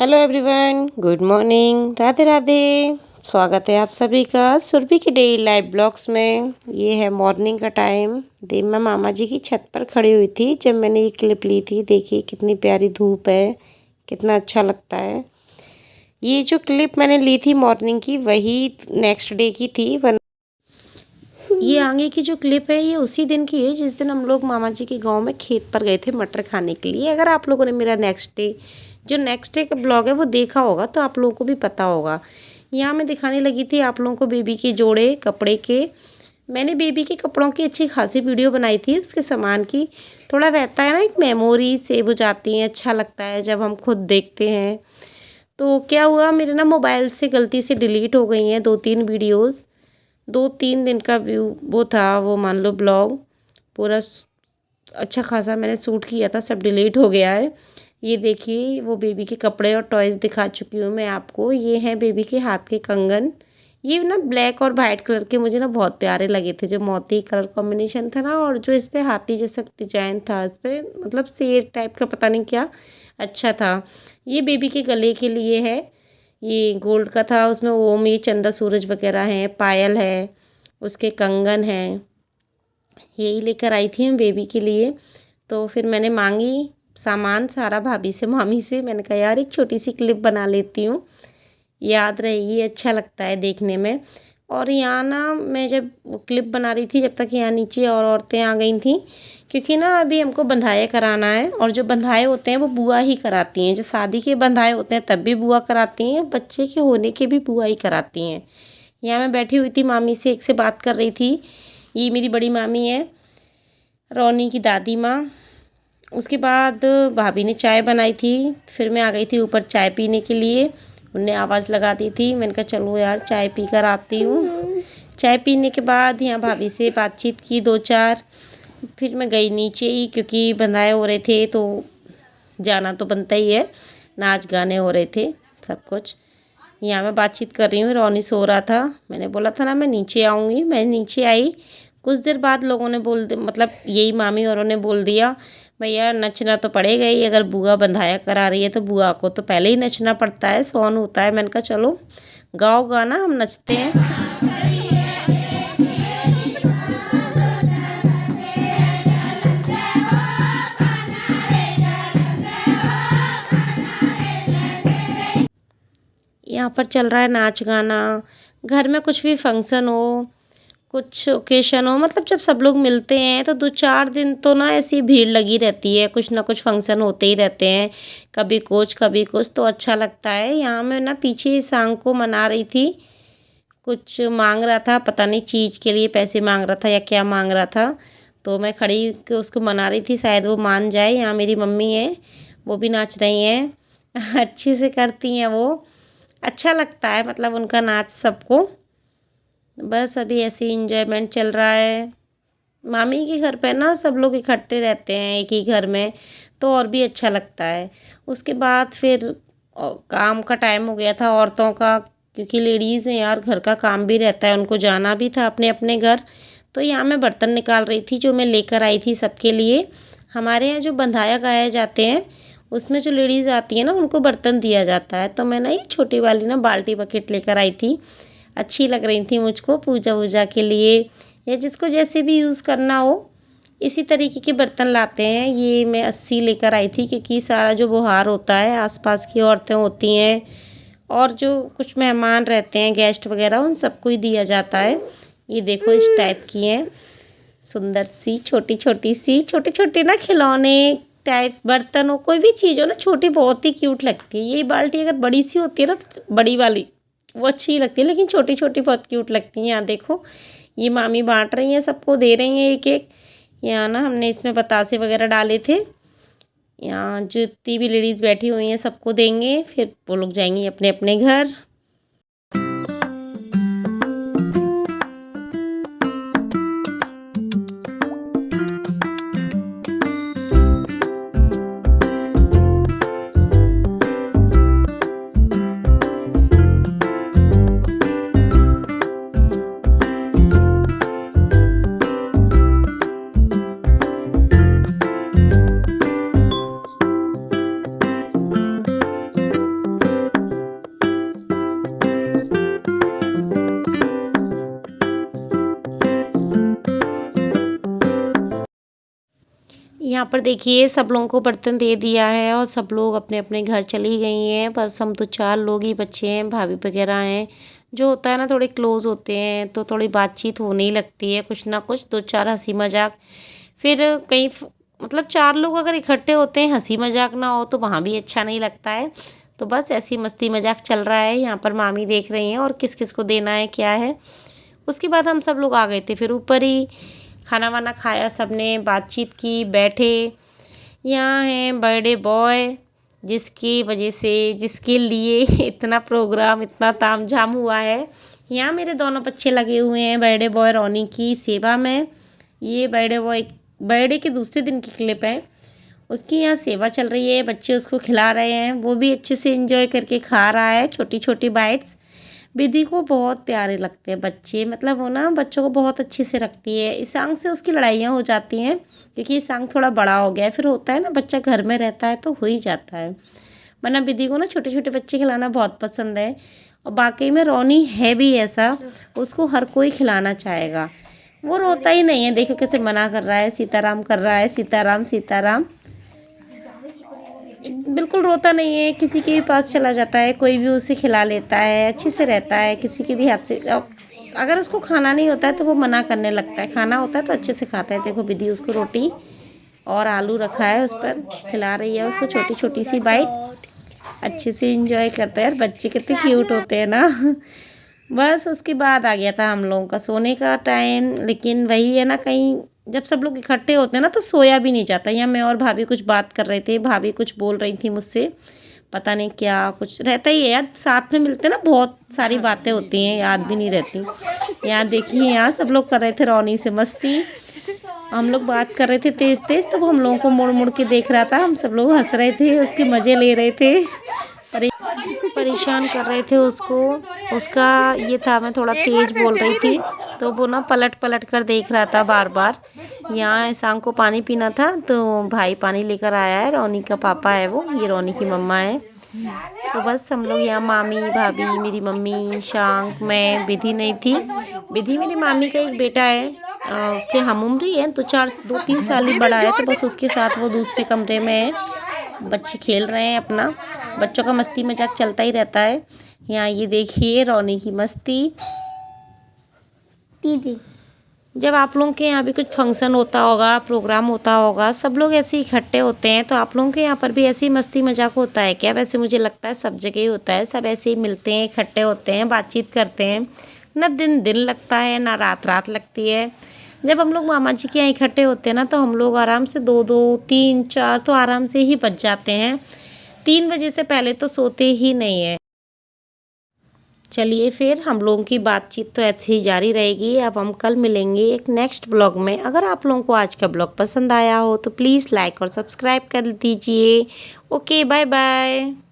Hello everyone, good morning, Radhe Radhe. स्वागत है आप सभी का सुरभि की डेली लाइव ब्लॉग्स में। ये है मॉर्निंग का टाइम। मैं मामा जी की छत पर खड़ी हुई थी जब मैंने ये क्लिप ली थी। देखिए कितनी प्यारी धूप है, कितना अच्छा लगता है। ये जो क्लिप मैंने ली थी मॉर्निंग की, वही नेक्स्ट डे की थी। ये आगे की जो क्लिप है ये उसी दिन की है जिस दिन हम लोग मामा जी के गांव में खेत पर गए थे मटर खाने के लिए। अगर आप लोगों ने मेरा नेक्स्ट डे का ब्लॉग है वो देखा होगा तो आप लोगों को भी पता होगा। यहाँ मैं दिखाने लगी थी आप लोगों को बेबी के जोड़े कपड़े के। मैंने बेबी के कपड़ों की अच्छी खासी वीडियो बनाई थी। उसके सामान की थोड़ा रहता है ना, एक मेमोरी सेव हो जाती है, अच्छा लगता है जब हम खुद देखते हैं। तो क्या हुआ, मेरे ना मोबाइल से गलती से डिलीट हो गई हैं 2-3 वीडियोज़। 2-3 दिन का वो था, वो मान लो ब्लॉग पूरा अच्छा खासा मैंने शूट किया था, सब डिलीट हो गया है। ये देखिए वो बेबी के कपड़े और टॉयज़ दिखा चुकी हूँ मैं आपको। ये हैं बेबी के हाथ के कंगन। ये ना ब्लैक और वाइट कलर के मुझे ना बहुत प्यारे लगे थे, जो मोती कलर कॉम्बिनेशन था ना, और जो इस पर हाथी जैसा डिजाइन था, इस पर मतलब शेर टाइप का, पता नहीं क्या, अच्छा था। ये बेबी के गले के लिए है, ये गोल्ड का था, उसमें ओम, ये चंदा सूरज वगैरह हैं, पायल है, उसके कंगन हैं। यही लेकर आई थी मैं बेबी के लिए। तो फिर मैंने मांगी सामान सारा भाभी से, मामी से। मैंने कहा यार एक छोटी सी क्लिप बना लेती हूँ, याद रहेगी, अच्छा लगता है देखने में। और यहाँ ना मैं जब वो क्लिप बना रही थी, जब तक यहाँ नीचे और औरतें आ गई थी, क्योंकि ना अभी हमको बंधाए कराना है। और जो बंधाए होते हैं वो बुआ ही कराती हैं। जो शादी के बंधाए होते हैं तब भी बुआ कराती हैं, बच्चे के होने के भी बुआ ही कराती हैं। यहाँ मैं बैठी हुई थी मामी से, एक से बात कर रही थी। ये मेरी बड़ी मामी है, रोनी की दादी माँ। उसके बाद भाभी ने चाय बनाई थी, फिर मैं आ गई थी ऊपर चाय पीने के लिए। उनने आवाज़ लगा दी थी, मैंने कहा चलो यार चाय पी कर आती हूँ। चाय पीने के बाद यहाँ भाभी से बातचीत की 2-4, फिर मैं गई नीचे ही, क्योंकि बंधाए हो रहे थे तो जाना तो बनता ही है। नाच गाने हो रहे थे, सब कुछ। यहाँ मैं बातचीत कर रही हूँ, रोनी सो रहा था। मैंने बोला था ना मैं नीचे आऊँगी, मैं नीचे आई। कुछ देर बाद लोगों ने मतलब यही मामी औरों ने बोल दिया, भैया नचना तो पड़ेगा ही, अगर बुआ बंधाया करा रही है तो बुआ को तो पहले ही नचना पड़ता है, सॉन होता है। मैंने कहा चलो गाओ गाना, हम नचते हैं। यहाँ पर चल रहा है नाच गाना। घर में कुछ भी फंक्शन हो, कुछ ओकेशन हो, मतलब जब सब लोग मिलते हैं तो 2-4 दिन तो ना ऐसी भीड़ लगी रहती है, कुछ ना कुछ फंक्शन होते ही रहते हैं, कभी कुछ, तो अच्छा लगता है। यहाँ मैं ना पीछे सांग को मना रही थी, कुछ मांग रहा था, पता नहीं चीज़ के लिए पैसे मांग रहा था या क्या मांग रहा था। तो मैं खड़ी के उसको मना रही थी, शायद वो मान जाए। यहाँ मेरी मम्मी है, वो भी नाच रही हैं अच्छे से करती हैं वो, अच्छा लगता है मतलब उनका नाच सबको। बस अभी ऐसे ही इंजॉयमेंट चल रहा है। मामी के घर पे ना सब लोग इकट्ठे रहते हैं एक ही घर में, तो और भी अच्छा लगता है। उसके बाद फिर काम का टाइम हो गया था औरतों का, क्योंकि लेडीज़ हैं यार, घर का काम भी रहता है, उनको जाना भी था अपने अपने घर। तो यहाँ मैं बर्तन निकाल रही थी जो मैं लेकर आई थी सबके लिए। हमारे यहाँ जो बंधाया गाए जाते हैं उसमें जो लेडीज़ आती है ना उनको बर्तन दिया जाता है। तो मैं ना ये छोटी वाली ना बाल्टी बकेट लेकर आई थी, अच्छी लग रही थी मुझको पूजा वूजा के लिए, या जिसको जैसे भी यूज़ करना हो इसी तरीके के बर्तन लाते हैं। ये मैं 80 लेकर आई थी, क्योंकि सारा जो बुहार होता है आसपास की औरतें होती हैं और जो कुछ मेहमान रहते हैं गेस्ट वगैरह, उन सबको ही दिया जाता है। ये देखो इस टाइप की हैं, सुंदर सी छोटी छोटी ना खिलौने टाइप बर्तन हो, कोई भी चीज़ हो ना छोटी, बहुत ही क्यूट लगती है। ये बाल्टी अगर बड़ी सी होती है ना तो बड़ी वाली वो अच्छी लगती है, लेकिन छोटी छोटी बहुत क्यूट लगती हैं। यहाँ देखो ये मामी बांट रही हैं, सबको दे रही हैं एक एक। यहाँ ना हमने इसमें बतासे वगैरह डाले थे। यहाँ जितनी भी लेडीज़ बैठी हुई हैं सबको देंगे, फिर वो लोग जाएंगी अपने अपने घर। यहाँ पर देखिए सब लोगों को बर्तन दे दिया है और सब लोग अपने अपने घर चली गई हैं। बस हम तो 4 लोग ही बच्चे हैं, भाभी वगैरह हैं। जो होता है ना, थोड़े क्लोज होते हैं तो थोड़ी बातचीत होने ही लगती है, कुछ ना कुछ 2-4 हंसी मजाक। फिर कहीं मतलब 4 लोग अगर इकट्ठे होते हैं, हंसी मजाक ना हो तो वहाँ भी अच्छा नहीं लगता है। तो बस ऐसी मस्ती मजाक चल रहा है। यहाँ पर मामी देख रही हैं और किस किस को देना है क्या है। उसके बाद हम सब लोग आ गए थे, फिर ऊपर ही खाना वाना खाया, सबने बातचीत की, बैठे। यहाँ है बर्थडे बॉय, जिसकी वजह से, जिसके लिए इतना प्रोग्राम, इतना तामझाम हुआ है। यहाँ मेरे दोनों बच्चे लगे हुए हैं बर्थडे बॉय रोनी की सेवा में। ये बर्थडे बॉय बर्थडे के दूसरे दिन की क्लिप है। उसकी यहाँ सेवा चल रही है, बच्चे उसको खिला रहे हैं, वो भी अच्छे से एंजॉय करके खा रहा है छोटी छोटी बाइट्स। विधि को बहुत प्यारे लगते हैं बच्चे, मतलब वो ना बच्चों को बहुत अच्छे से रखती है। ईशांग से उसकी लड़ाइयाँ हो जाती हैं क्योंकि ईशांग थोड़ा बड़ा हो गया है। फिर होता है ना, बच्चा घर में रहता है तो हो ही जाता है। वरना विधि को ना छोटे छोटे बच्चे खिलाना बहुत पसंद है। और वाकई में रोनी है भी ऐसा, उसको हर कोई खिलाना चाहेगा। वो रोता ही नहीं है, देखो कैसे मना कर रहा है, सीताराम कर रहा है, सीताराम सीताराम। बिल्कुल रोता नहीं है, किसी के भी पास चला जाता है, कोई भी उसे खिला लेता है, अच्छे से रहता है किसी के भी हाथ से। अगर उसको खाना नहीं होता है तो वो मना करने लगता है, खाना होता है तो अच्छे से खाता है। देखो विधि उसको रोटी और आलू रखा है, उस पर खिला रही है उसको छोटी छोटी सी बाइट। अच्छे से इंजॉय करता है यार, बच्चे कितने क्यूट होते हैं ना। बस उसके बाद आ गया था हम लोगों का सोने का टाइम। लेकिन वही है ना, कहीं जब सब लोग इकट्ठे होते हैं ना तो सोया भी नहीं जाता। यहाँ मैं और भाभी कुछ बात कर रहे थे, भाभी कुछ बोल रही थी मुझसे, पता नहीं क्या कुछ रहता ही है यार, साथ में मिलते ना बहुत सारी बातें होती हैं, याद भी नहीं रहती। यहाँ देखिए, यहाँ सब लोग कर रहे थे रोनी से मस्ती। हम लोग बात कर रहे थे तेज तेज, तो वो हम लोगों को मुड़ मुड़ के देख रहा था। हम सब लोग हंस रहे थे, उसके मज़े ले रहे थे, परेशान कर रहे थे उसको। उसका ये था, मैं थोड़ा तेज बोल रही थी तो वो ना पलट पलट कर देख रहा था बार बार। यहाँ ईशान को पानी पीना था तो भाई पानी लेकर आया है, रोनी का पापा है वो, ये रोनी की मम्मा है। तो बस हम लोग यहाँ, मामी भाभी, मेरी मम्मी, ईशान, मैं, विधि नहीं थी। विधि मेरी मामी का एक बेटा है, उसके हम उम्र ही है, 2-3 साल ही बड़ा है। तो बस उसके साथ वो दूसरे कमरे में है, बच्चे खेल रहे हैं अपना। बच्चों का मस्ती मजाक चलता ही रहता है। यहाँ ये देखिए रोनी की मस्ती। दीदी, जब आप लोगों के यहाँ भी कुछ फंक्शन होता होगा, प्रोग्राम होता होगा, सब लोग ऐसे इकट्ठे होते हैं, तो आप लोगों के यहाँ पर भी ऐसी मस्ती मजाक होता है क्या? वैसे मुझे लगता है सब जगह ही होता है, सब ऐसे ही मिलते हैं, इकट्ठे होते हैं, बातचीत करते हैं। ना दिन दिन लगता है, ना रात रात लगती है। जब हम लोग मामा जी के यहाँ इकट्ठे होते हैं ना, तो हम लोग आराम से 2-2, 3-4 तो आराम से ही बच जाते हैं। 3 बजे से पहले तो सोते ही नहीं है। चलिए फिर हम लोगों की बातचीत तो ऐसे ही जारी रहेगी। अब हम कल मिलेंगे एक नेक्स्ट ब्लॉग में। अगर आप लोगों को आज का ब्लॉग पसंद आया हो तो प्लीज़ लाइक और सब्सक्राइब कर दीजिए। Okay, bye bye.